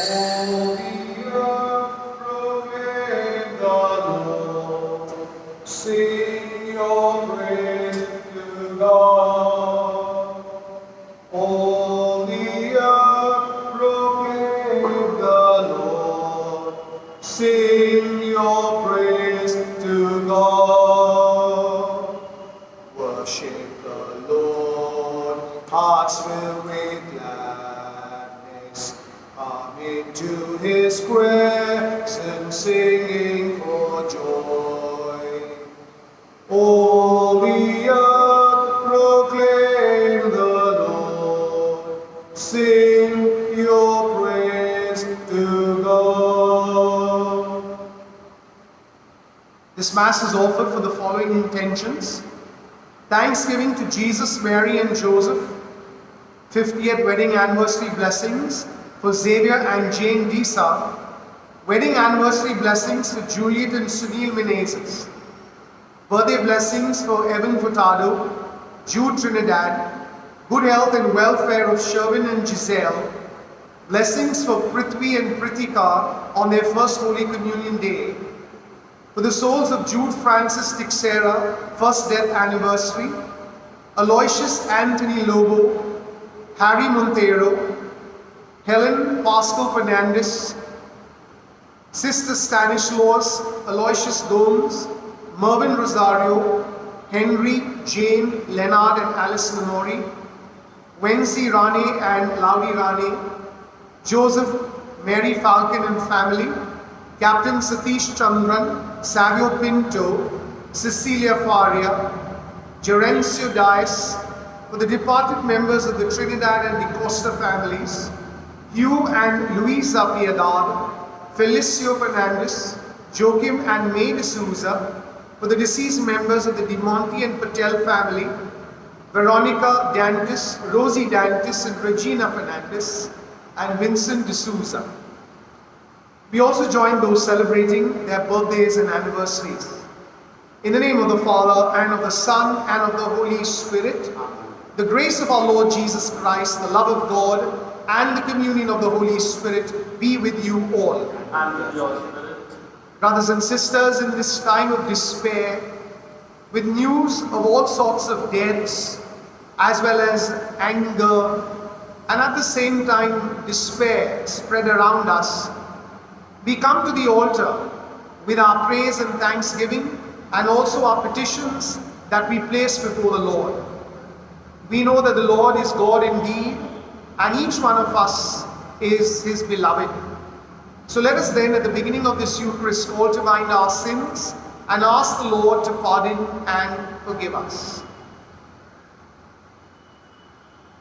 All the earth proclaim the Lord. Sing your praise to God. All the earth proclaim the Lord. Sing your praise to God. Worship the Lord, hearts filled with gladness. Come into His presence, singing for joy. All the earth proclaim the Lord. Sing your praise to God. This Mass is offered for the following intentions: Thanksgiving to Jesus, Mary and Joseph, 50th wedding anniversary blessings for Xavier and Jane Disa, wedding anniversary blessings for Juliet and Sunil Menezes, birthday blessings for Evan Furtado, Jude Trinidad, good health and welfare of Sherwin and Giselle, blessings for Prithvi and Prithika on their first Holy Communion day, for the souls of Jude Francis Tixera, first death anniversary, Aloysius Anthony Lobo, Harry Montero, Helen Pascal Fernandez, Sister Stanislaus, Aloysius Gomes, Mervyn Rosario, Henry, Jane, Leonard and Alice Lamori, Wensi Rani and Laudi Rani, Joseph, Mary Falcon and family, Captain Satish Chandran, Savio Pinto, Cecilia Faria, Gerencio Dias, for the departed members of the Trinidad and the Costa families, Hugh and Luisa Piedad, Felicio Fernandez, Joachim and May D'Souza, for the deceased members of the De Monte and Patel family, Veronica Dantis, Rosie Dantis and Regina Fernandez, and Vincent D'Souza. We also join those celebrating their birthdays and anniversaries. In the name of the Father, and of the Son, and of the Holy Spirit, the grace of our Lord Jesus Christ, the love of God, and the communion of the Holy Spirit be with you all. And with your spirit. Brothers and sisters, in this time of despair, with news of all sorts of deaths, as well as anger, and at the same time despair spread around us, we come to the altar with our praise and thanksgiving, and also our petitions that we place before the Lord. We know that the Lord is God indeed, and each one of us is His beloved. So let us then, at the beginning of this Eucharist, call to mind our sins and ask the Lord to pardon and forgive us.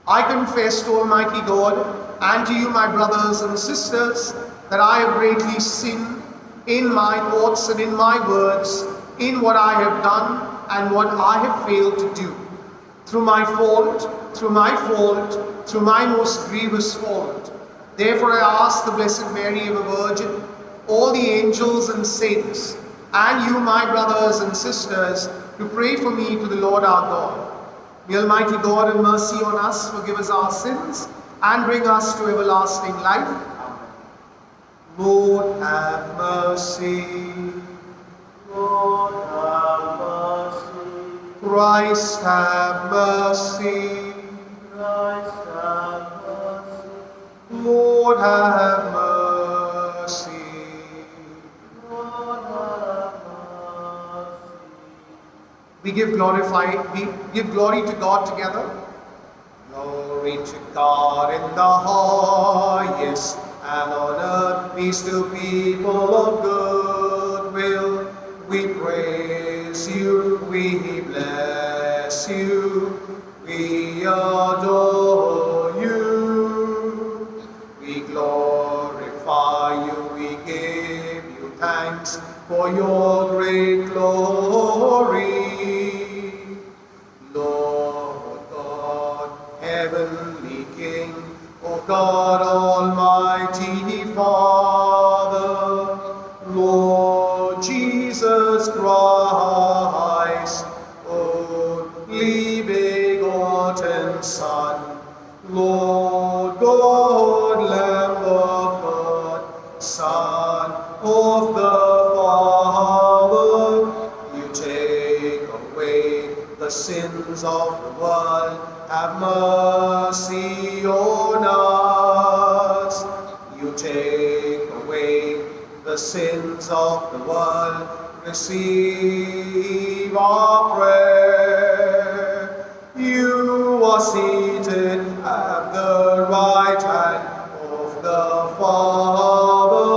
I confess to Almighty God and to you, my brothers and sisters, that I have greatly sinned in my thoughts and in my words, in what I have done and what I have failed to do. Through my fault, through my most grievous fault. Therefore I ask the Blessed Mary, ever Virgin, all the angels and saints, and you, my brothers and sisters, to pray for me to the Lord our God. May Almighty God have mercy on us, forgive us our sins, and bring us to everlasting life. Lord, have mercy. Lord, have mercy. Christ, have mercy. Christ, have mercy. Lord, have mercy. Lord, have mercy. We give glory to God together. Glory to God in the highest, and on earth peace to people of good will. We praise you, we bless you, we adore you, we glorify you, we give you thanks for your great glory. Lord God, heavenly King, O God, Almighty Father, Lord Jesus Christ, only begotten Son, Lord God, Lamb of God, the sins of the world, have mercy on us. You take away the sins of the world, receive our prayer. You are seated at the right hand of the Father.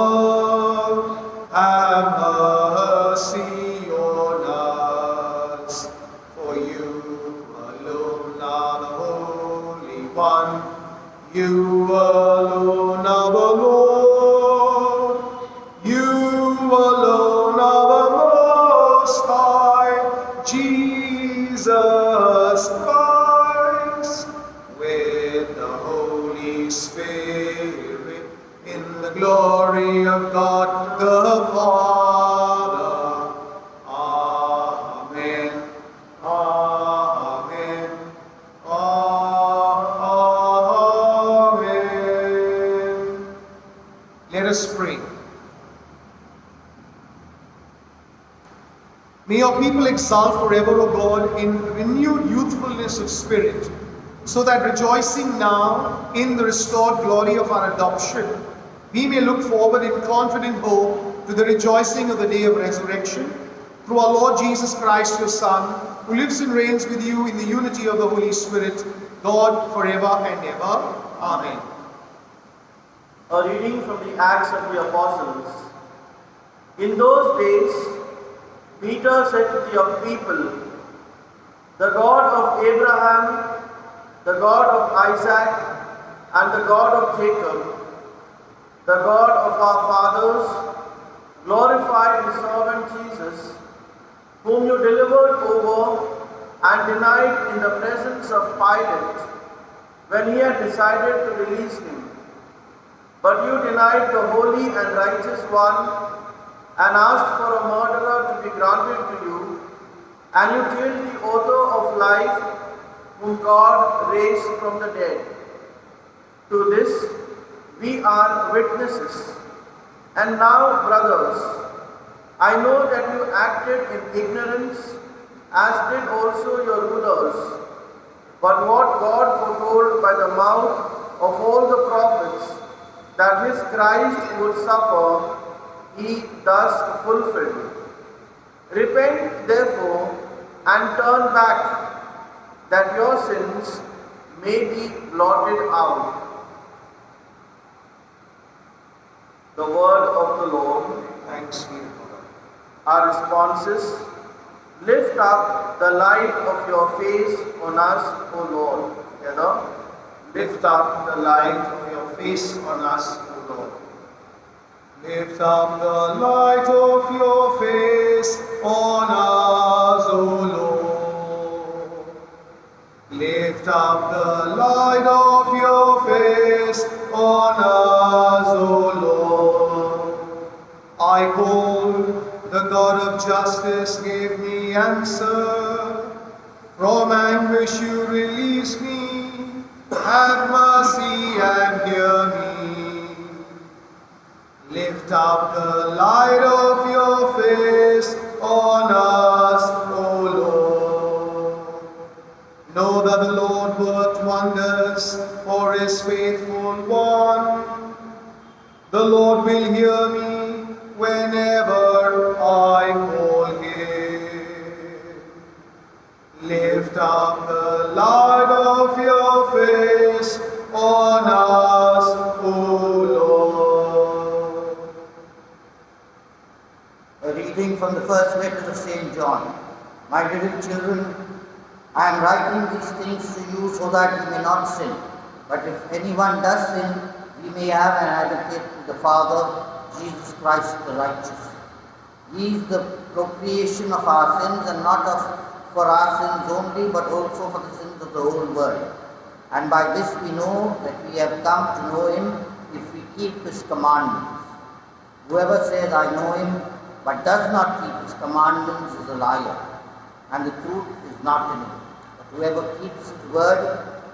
Have mercy on us, for you alone are the Holy One. You alone are the Lord. You alone are the Most High, Jesus Christ, with the Holy Spirit, in the glory of God the Father. Amen. Amen. Amen. Let us pray. May your people exult forever, O God, in renewed youthfulness of spirit, so that rejoicing now in the restored glory of our adoption, we may look forward in confident hope to the rejoicing of the day of resurrection, through our Lord Jesus Christ, your Son, who lives and reigns with you in the unity of the Holy Spirit, God, forever and ever. Amen. A reading from the Acts of the Apostles. In those days, Peter said to the people, "The God of Abraham, the God of Isaac, and the God of Jacob, the God of our fathers, glorified his servant Jesus, whom you delivered over and denied in the presence of Pilate when he had decided to release him. But you denied the Holy and Righteous One and asked for a murderer to be granted to you, and you killed the author of life, whom God raised from the dead. To this we are witnesses. And now, brothers, I know that you acted in ignorance, as did also your rulers. But what God foretold by the mouth of all the prophets, that his Christ would suffer, he thus fulfilled. Repent therefore and turn back, that your sins may be blotted out." The word of the Lord. Thanks be to God. Our responses: lift up the light of your face on us, O Lord. Together. Lift up the light of your face on us, O Lord. Lift up the light of your face on us, O Lord. Lift up the light of your face on us, O Lord. I called, the God of justice gave me answer. From anguish you release me. Have mercy and hear me. Lift up the light of your face on us, O Lord. Know that the Lord worked wonders for his faithful one. The Lord will hear me whenever I call him. Lift up the light of your face on us, O Lord. A reading from the first letter of St. John. My little children, I am writing these things to you so that you may not sin. But if anyone does sin, we may have an advocate with the Father, Jesus Christ the righteous. He is the propitiation of our sins, and not for our sins only, but also for the sins of the whole world. And by this we know that we have come to know him, if we keep his commandments. Whoever says, "I know him," but does not keep his commandments is a liar, and the truth is not in him. But whoever keeps his word,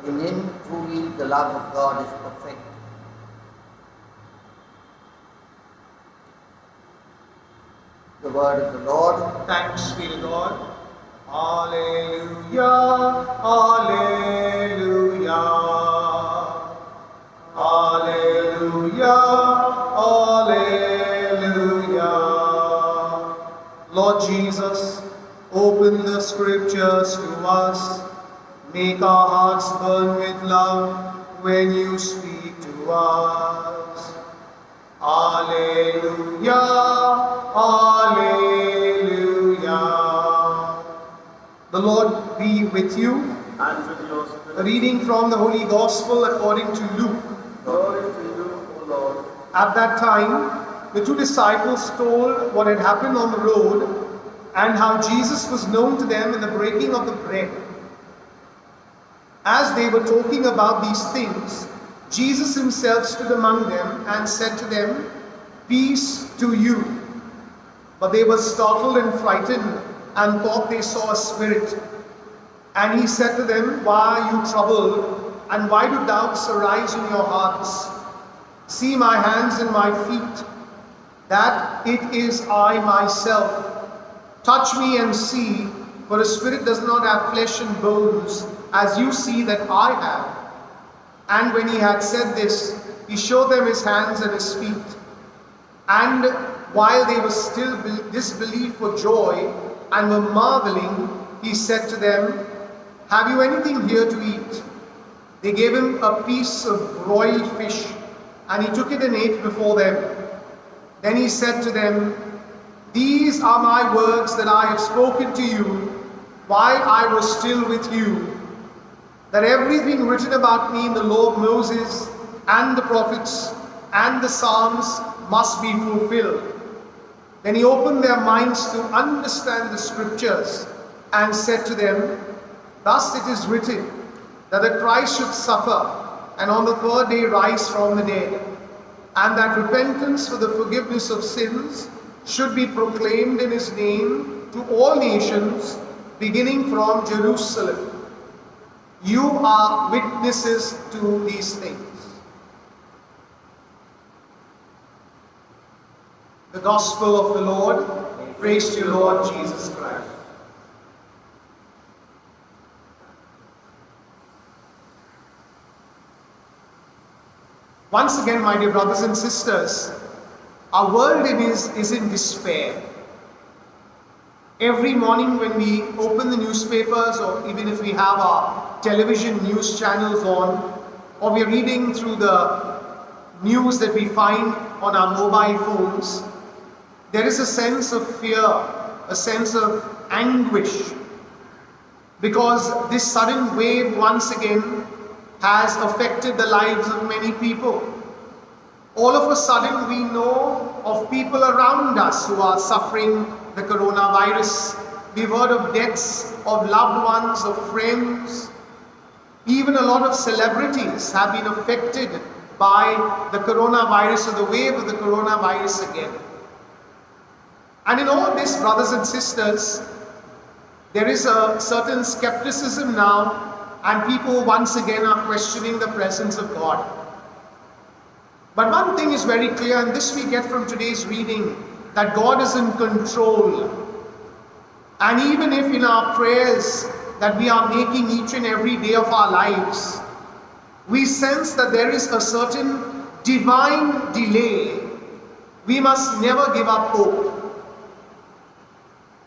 in him truly the love of God is perfect. The word of the Lord. Thanks be to God. Alleluia, Alleluia, Alleluia, Alleluia. Lord Jesus, open the scriptures to us. Make our hearts burn with love when you speak to us. Alleluia, Alleluia. The Lord be with you. And with your spirit. A reading from the Holy Gospel according to Luke. Glory to you, O Lord. At that time, the two disciples told what had happened on the road and how Jesus was known to them in the breaking of the bread. As they were talking about these things, Jesus himself stood among them and said to them, "Peace to you." But they were startled and frightened and thought they saw a spirit. And he said to them, "Why are you troubled, and why do doubts arise in your hearts? See my hands and my feet, that it is I myself. Touch me and see, for a spirit does not have flesh and bones, as you see that I have." And when he had said this, he showed them his hands and his feet. And while they were still disbelieved for joy and were marveling, he said to them, "Have you anything here to eat?" They gave him a piece of broiled fish, and he took it and ate before them. Then he said to them, "These are my words that I have spoken to you while I was still with you, that everything written about me in the law of Moses and the prophets and the Psalms must be fulfilled." Then he opened their minds to understand the scriptures and said to them, "Thus it is written, that the Christ should suffer and on the third day rise from the dead, and that repentance for the forgiveness of sins should be proclaimed in his name to all nations, beginning from Jerusalem. You are witnesses to these things." The Gospel of the Lord. Praise to you, Lord Jesus Christ. Once again, my dear brothers and sisters, our world is in despair. Every morning when we open the newspapers, or even if we have our television news channels on, or we are reading through the news that we find on our mobile phones, there is a sense of fear, a sense of anguish, because this sudden wave once again has affected the lives of many people. All of a sudden we know of people around us who are suffering the coronavirus. We've heard of deaths of loved ones, of friends. Even a lot of celebrities have been affected by the coronavirus, or the wave of the coronavirus again. And in all this, brothers and sisters, there is a certain skepticism now, and people once again are questioning the presence of God. But one thing is very clear, and this we get from today's reading, that God is in control. And even if in our prayers that we are making each and every day of our lives, we sense that there is a certain divine delay, we must never give up hope.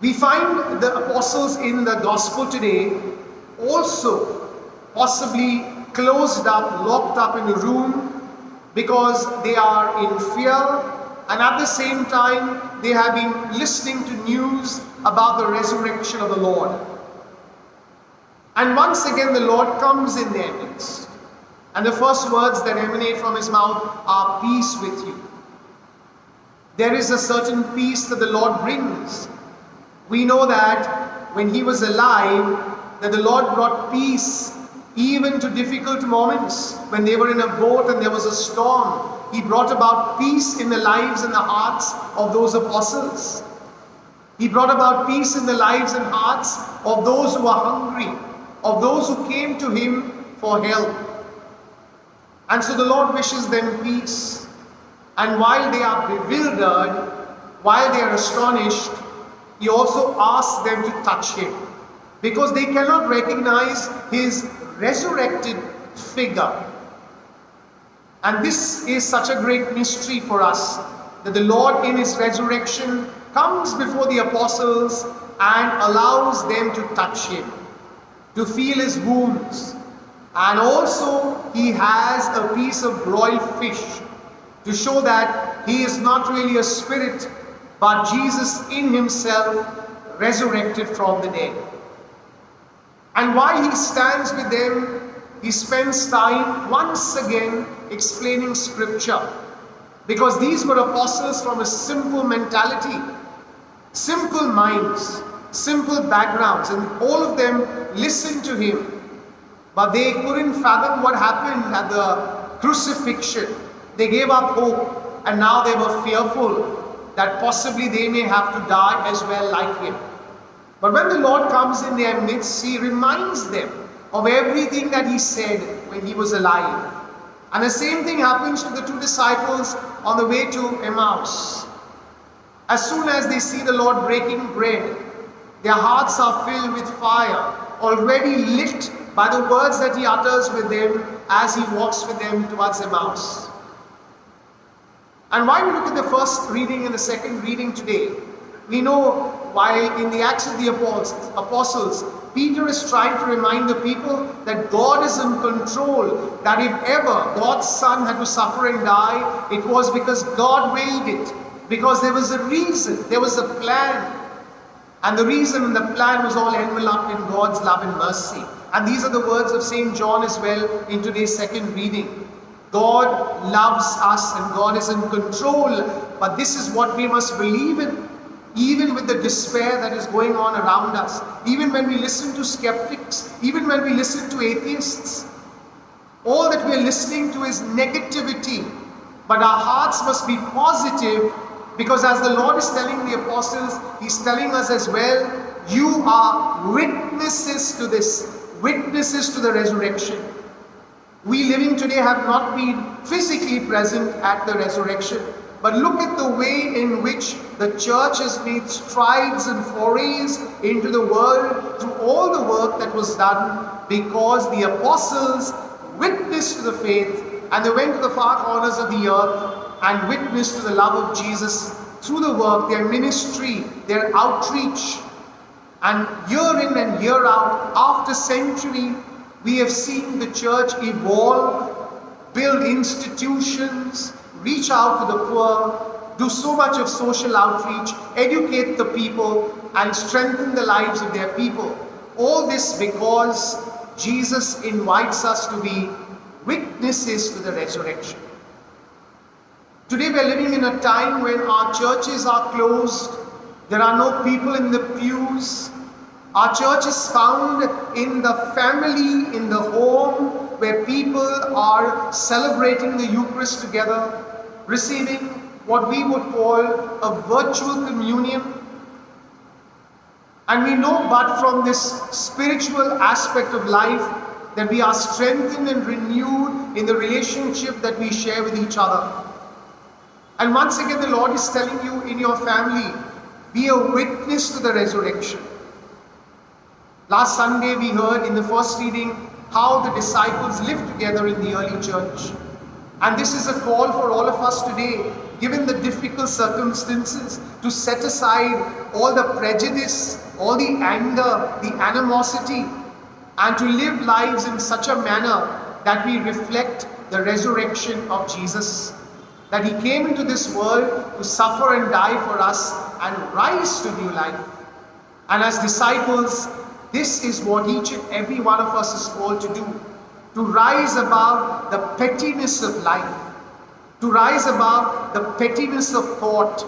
We find the apostles in the gospel today also possibly closed up, locked up in a room, because they are in fear, and at the same time they have been listening to news about the resurrection of the Lord. And once again the Lord comes in their midst, and the first words that emanate from his mouth are, "Peace with you." There is a certain peace that the Lord brings. We know that when he was alive, that the Lord brought peace even to difficult moments. When they were in a boat and there was a storm, he brought about peace in the lives and the hearts of those apostles. He brought about peace in the lives and hearts of those who are hungry, of those who came to him for help. And so the Lord wishes them peace. And while they are bewildered, while they are astonished, he also asks them to touch him. because they cannot recognize his resurrected figure. And this is such a great mystery for us, that the Lord in his resurrection comes before the apostles and allows them to touch him, to feel his wounds. And also he has a piece of broiled fish to show that he is not really a spirit, but Jesus in himself resurrected from the dead. And while he stands with them, he spends time once again explaining scripture, because these were apostles from a simple mentality, simple minds, simple backgrounds, and all of them listened to him, but they couldn't fathom what happened at the crucifixion. They gave up hope, and now they were fearful that possibly they may have to die as well like him. But when the Lord comes in their midst, he reminds them of everything that he said when he was alive. And the same thing happens to the two disciples on the way to Emmaus. As soon as they see the Lord breaking bread, their hearts are filled with fire, already lit by the words that he utters with them as he walks with them towards Emmaus. And while we look at the first reading and the second reading today, we know while in the Acts of the Apostles, Peter is trying to remind the people that God is in control, that if ever God's Son had to suffer and die, it was because God willed it, because there was a reason, there was a plan. And the reason and the plan was all enveloped in God's love and mercy. And these are the words of St. John as well in today's second reading. God loves us and God is in control, but this is what we must believe in. Even with the despair that is going on around us, even when we listen to skeptics, even when we listen to atheists, all that we are listening to is negativity. But our hearts must be positive, because as the Lord is telling the apostles, he's telling us as well, you are witnesses to this, witnesses to the resurrection. We living today have not been physically present at the resurrection, but look at the way in which the church has made strides and forays into the world through all the work that was done, because the apostles witnessed to the faith, and they went to the far corners of the earth and witnessed to the love of Jesus through the work, their ministry, their outreach. And year in and year out, after century, we have seen the church evolve, build institutions, reach out to the poor, do so much of social outreach, educate the people, and strengthen the lives of their people. All this because Jesus invites us to be witnesses to the resurrection. Today we are living in a time when our churches are closed, there are no people in the pews. Our church is found in the family, in the home, where people are celebrating the Eucharist together, receiving what we would call a virtual communion. And we know but from this spiritual aspect of life that we are strengthened and renewed in the relationship that we share with each other. And once again, the Lord is telling you in your family, be a witness to the resurrection. Last Sunday we heard in the first reading how the disciples lived together in the early church. And this is a call for all of us today, given the difficult circumstances, to set aside all the prejudice, all the anger, the animosity, and to live lives in such a manner that we reflect the resurrection of Jesus. That he came into this world to suffer and die for us and rise to new life. And as disciples, this is what each and every one of us is called to do. To rise above the pettiness of life. To rise above the pettiness of thought.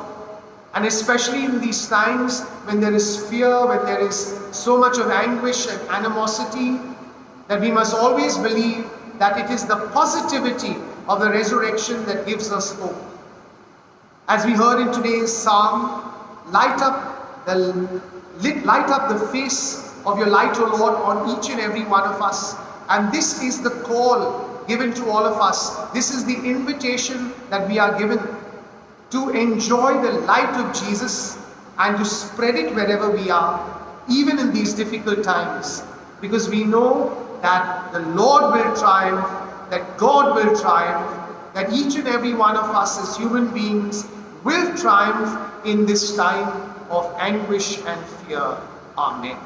And especially in these times when there is fear, when there is so much of anguish and animosity, that we must always believe that it is the positivity of the resurrection that gives us hope. As we heard in today's psalm, light up the face of your light, O Lord, on each and every one of us. And this is the call given to all of us. This is the invitation that we are given to enjoy the light of Jesus and to spread it wherever we are. even in these difficult times, because we know that the Lord will triumph, that God will triumph, that each and every one of us as human beings will triumph in this time of anguish and fear. Amen.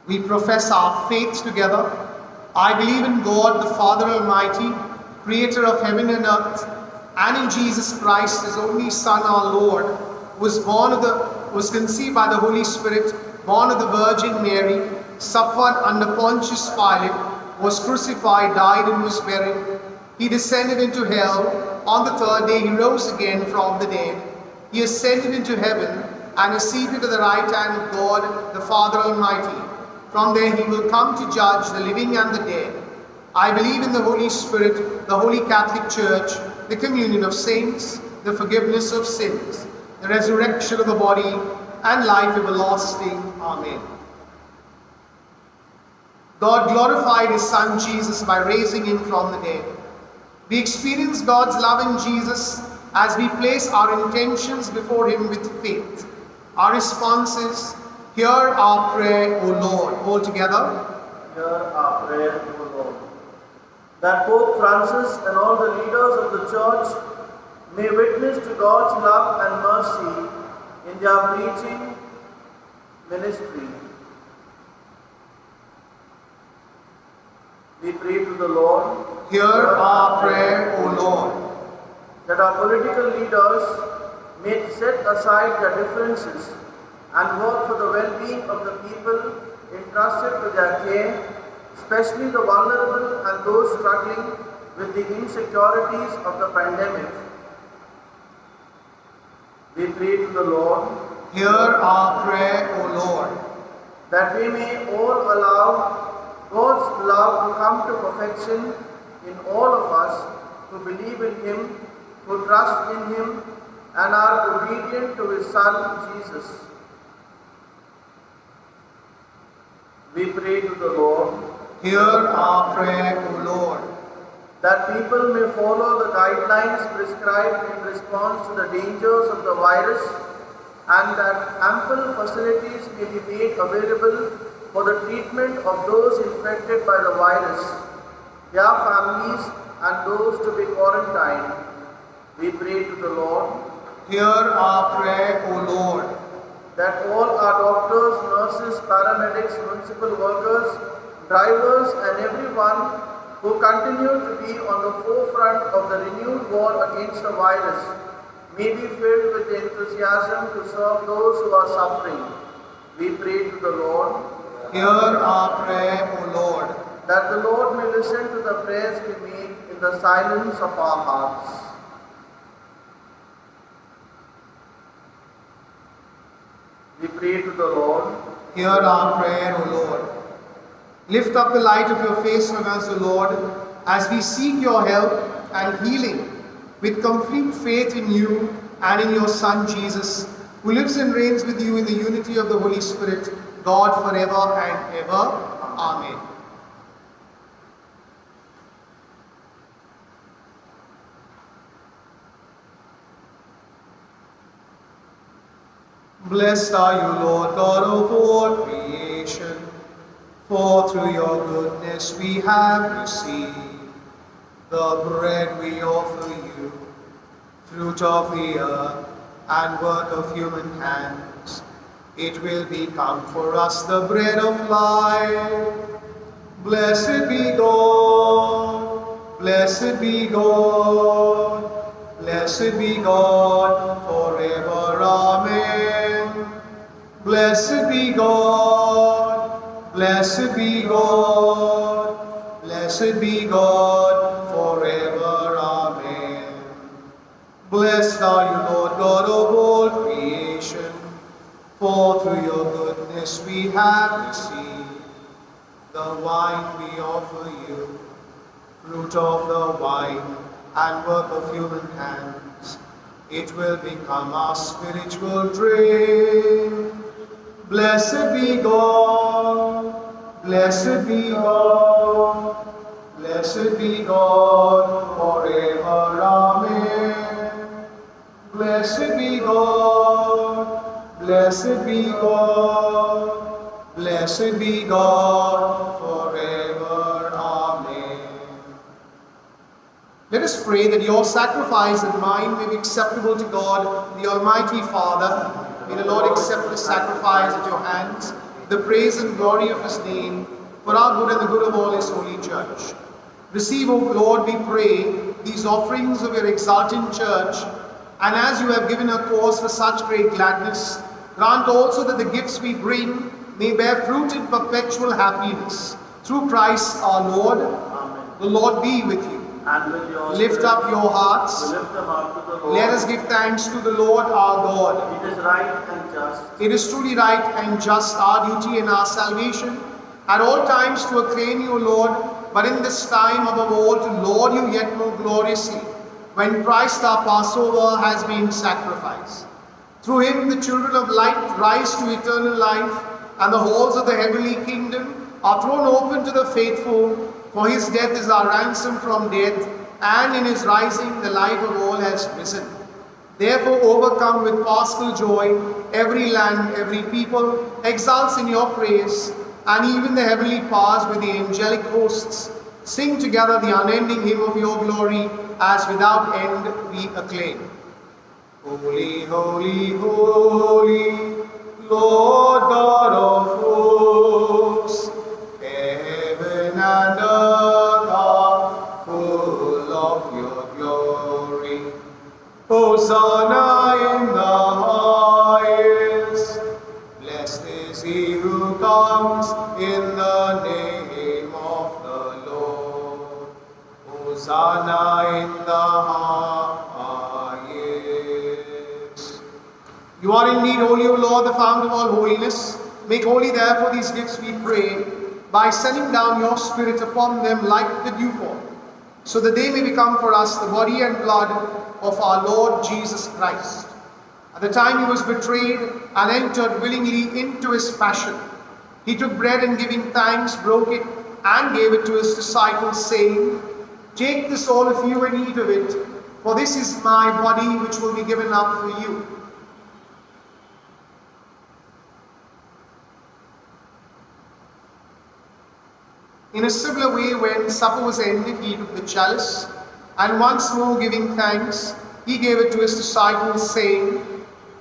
We profess our faith together. I believe in God, the Father Almighty, creator of heaven and earth, and in Jesus Christ, his only Son, our Lord, who was conceived by the Holy Spirit, born of the Virgin Mary, suffered under Pontius Pilate, was crucified, died, and was buried. He descended into hell. On the third day he rose again from the dead. He ascended into heaven and is seated at the right hand of God, the Father Almighty. From there he will come to judge the living and the dead. I believe in the Holy Spirit, the Holy Catholic Church, the communion of saints, the forgiveness of sins, the resurrection of the body, and life everlasting. Amen. God glorified his Son Jesus by raising him from the dead. We experience God's love in Jesus as we place our intentions before him with faith. Our response is, hear our prayer, O Lord. All together. Hear our prayer, O Lord. That Pope Francis and all the leaders of the Church may witness to God's love and mercy in their preaching ministry. We pray to the Lord. Hear our prayer, O Lord. That our political leaders may set aside their differences and work for the well-being of the people entrusted to their care, especially the vulnerable and those struggling with the insecurities of the pandemic. We pray to the Lord. Hear our prayer, O Lord. That we may all allow God's love to come to perfection in all of us who believe in him, who trust in him, and are obedient to his Son, Jesus. We pray to the Lord. Hear our prayer, O Lord. That people may follow the guidelines prescribed in response to the dangers of the virus, and that ample facilities may be made available for the treatment of those infected by the virus, their families, and those to be quarantined. We pray to the Lord. Hear our prayer, O Lord. That all our doctors, nurses, paramedics, municipal workers, drivers, and everyone who continue to be on the forefront of the renewed war against the virus may be filled with enthusiasm to serve those who are suffering. We pray to the Lord. Hear our prayer, O Lord. That the Lord may listen to the prayers we make in the silence of our hearts. We pray to the Lord. Hear our prayer, O Lord. Lift up the light of your face on us, O Lord, as we seek your help and healing with complete faith in you and in your Son Jesus, who lives and reigns with you in the unity of the Holy Spirit, God forever and ever. Amen. Blessed are you, Lord God of all creation, for through your goodness we have received the bread we offer you, fruit of the earth and work of human hands. It will become for us the bread of life. Blessed be God, blessed be God, blessed be God forever. Amen. Blessed be God, blessed be God, blessed be God forever. Amen. Blessed are you, Lord God of all creation, for through your goodness we have received the wine we offer you, fruit of the vine and work of human hands. It will become our spiritual drink. Blessed be God, Blessed be God. Blessed be God forever. Amen. Blessed be God. Blessed be God. Blessed be God forever. Amen. Let us pray that your sacrifice and mine may be acceptable to God, the Almighty Father. May the Lord accept the sacrifice at your hands, the praise and glory of his name, for our good and the good of all his holy church. Receive, O Lord, we pray, these offerings of your exultant church, and as you have given her cause for such great gladness, grant also that the gifts we bring may bear fruit in perpetual happiness. Through Christ our Lord. Amen. The Lord be with you. And with your Lift spirit, up your hearts. we lift them up to the Lord. Let us give thanks to the Lord our God. It is right and just. It is truly right and just, our duty and our salvation, at all times to acclaim you, O Lord, but in this time above all to laud you yet more gloriously, when Christ our Passover has been sacrificed. Through him the children of light rise to eternal life, and the halls of the heavenly kingdom are thrown open to the faithful, for his death is our ransom from death, and in his rising the life of all has risen. Therefore, overcome with paschal joy, every land, every people exults in your praise, and even the heavenly powers with the angelic hosts sing together the unending hymn of your glory, as without end we acclaim. Holy, holy, holy, Lord God of hosts, heaven and earth are full of your glory. Hosanna in the highest. Blessed is he who comes in the name of the Lord. Hosanna in the highest. You are indeed holy, O Lord, the fount of all holiness. Make holy therefore these gifts, we pray, by sending down your Spirit upon them like the dewfall, so that they may become for us the body and blood of our Lord Jesus Christ. At the time he was betrayed and entered willingly into his passion, he took bread and giving thanks, broke it and gave it to his disciples, saying, "Take this all of you and eat of it, for this is my body which will be given up for you." In a similar way, when supper was ended, he took the chalice, and once more giving thanks, he gave it to his disciples, saying,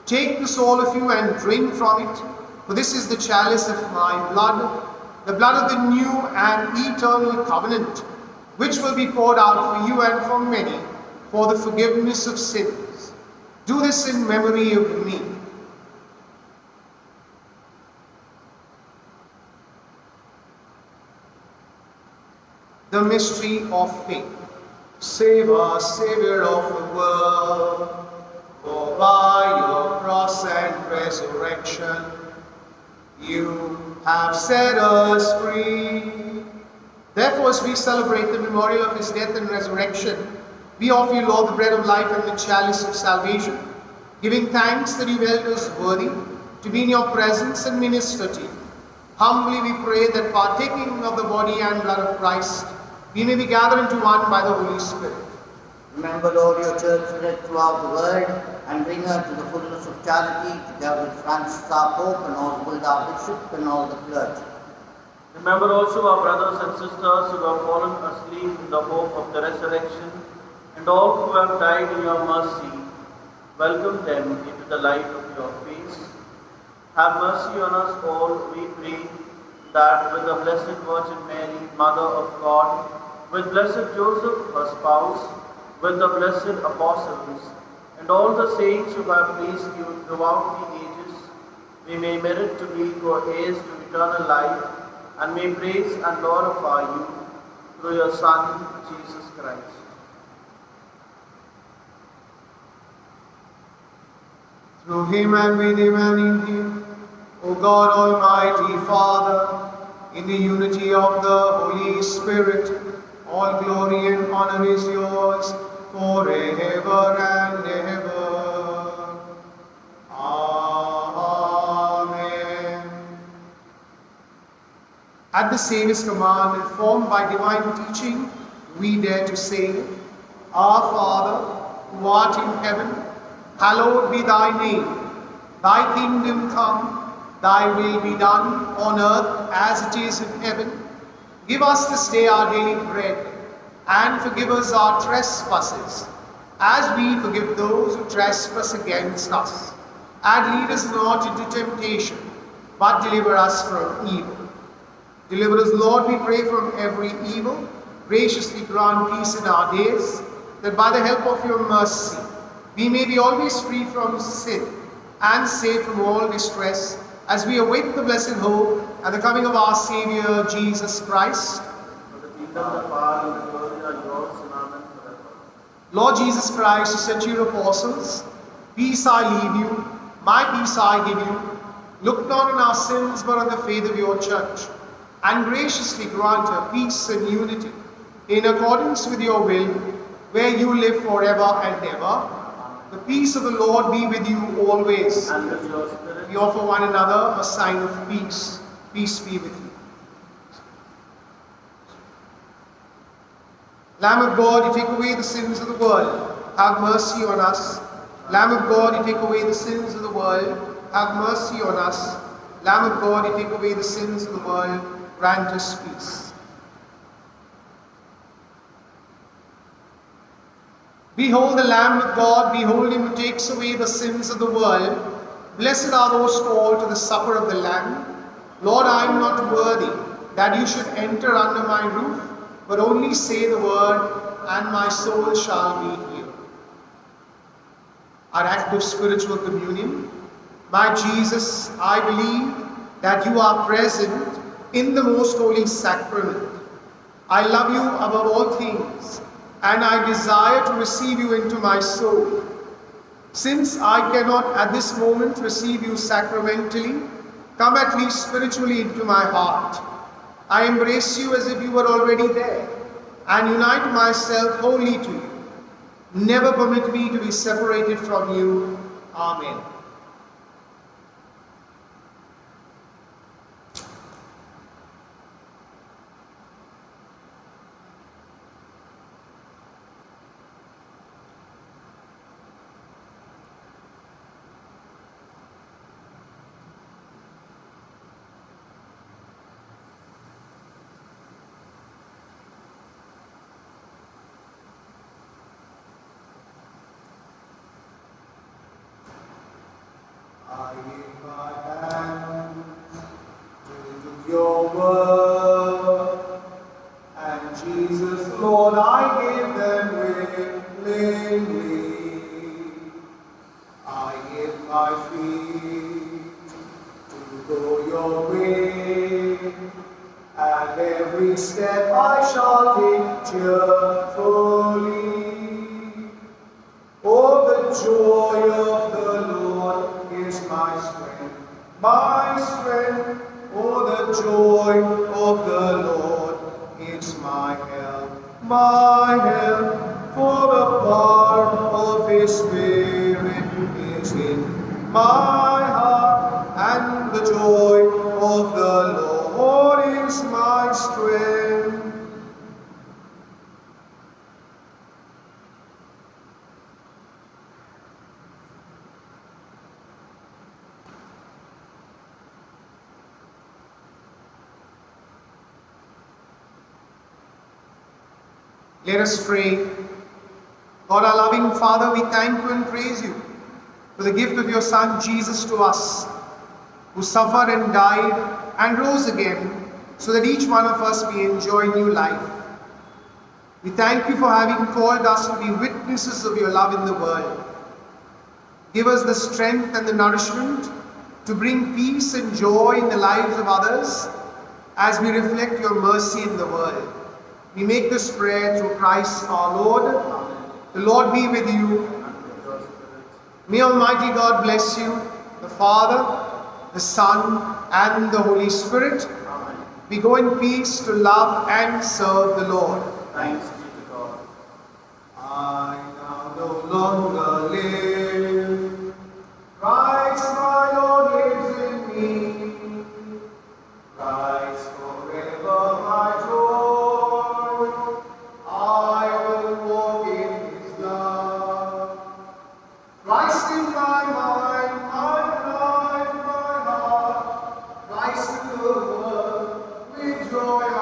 "Take this all of you and drink from it, for this is the chalice of my blood, the blood of the new and eternal covenant, which will be poured out for you and for many for the forgiveness of sins. Do this in memory of me." The mystery of faith. Save us, Savior of the world, for by your cross and resurrection you have set us free. Therefore, as we celebrate the memorial of his death and resurrection, we offer you, Lord, the bread of life and the chalice of salvation, giving thanks that you held us worthy to be in your presence and minister to you. Humbly we pray that, partaking of the body and blood of Christ, we may be gathered into one by the Holy Spirit. Remember, Lord, your church spread throughout the world, and bring her to the fullness of charity, together with Francis our Pope, and Oswald our Bishop, and all the clergy. Remember also our brothers and sisters who have fallen asleep in the hope of the resurrection, and all who have died in your mercy. Welcome them into the light of your face. Have mercy on us all, we pray, that with the Blessed Virgin Mary, Mother of God, with blessed Joseph, her spouse, with the blessed apostles, and all the saints who have pleased you throughout the ages, we may merit to be co-heirs to eternal life, and may praise and glorify you through your Son, Jesus Christ. Through him and with him and in him, O God, Almighty Father, in the unity of the Holy Spirit, all glory and honor is yours forever and ever. Amen. At the the Saviour's command, informed by divine teaching, we dare to say, Our Father, who art in heaven, hallowed be thy name. Thy kingdom come, thy will be done on earth as it is in heaven. Give us this day our daily bread, and forgive us our trespasses, as we forgive those who trespass against us. And lead us not into temptation, but deliver us from evil. Deliver us, Lord, we pray, from every evil. Graciously grant peace in our days, that by the help of your mercy, we may be always free from sin and safe from all distress, as we await the blessed hope and the coming of our Saviour, Jesus Christ. For the kingdom, the power, and the glory are yours, and amen forever. Lord Jesus Christ, who said to your apostles, Peace I leave you, my peace I give you. Look not on our sins, but on the faith of your church, and graciously grant her peace and unity, in accordance with your will, where you live forever and ever. The peace of the Lord be with you always. And with your spirit. We offer one another a sign of peace. Peace be with you. Lamb of God, you take away the sins of the world. Have mercy on us. Lamb of God, you take away the sins of the world. Have mercy on us. Lamb of God, you take away the sins of the world. Grant us peace. Behold the Lamb of God, behold him who takes away the sins of the world. Blessed are those called to the supper of the Lamb. Lord, I am not worthy that you should enter under my roof, but only say the word, and my soul shall be healed. Our act of spiritual communion. My Jesus, I believe that you are present in the most holy sacrament. I love you above all things, and I desire to receive you into my soul. Since I cannot at this moment receive you sacramentally, come at least spiritually into my heart. I embrace you as if you were already there, and unite myself wholly to you. Never permit me to be separated from you. Amen. I give my hands to your word, and Jesus, Lord, I give them willingly. I give my feet to go your way, and every step I shall take cheerfully. Oh, the joy of the Lord is my strength, my strength. Oh, the joy of the Lord is my help, my help. For the part of His Spirit is in my heart, and the joy of the Lord is my strength. Let us pray. God, our loving Father, we thank you and praise you for the gift of your Son Jesus to us, who suffered and died and rose again, so that each one of us may enjoy new life. We thank you for having called us to be witnesses of your love in the world. Give us the strength and the nourishment to bring peace and joy in the lives of others as we reflect your mercy in the world. We make this prayer through Christ our Lord. The Lord be with you. May Almighty God bless you, the Father, the Son, and the Holy Spirit. We go in peace to love and serve the Lord. Thanks be to God. I now no longer live. Christ my Lord lives in me. Christ forever joy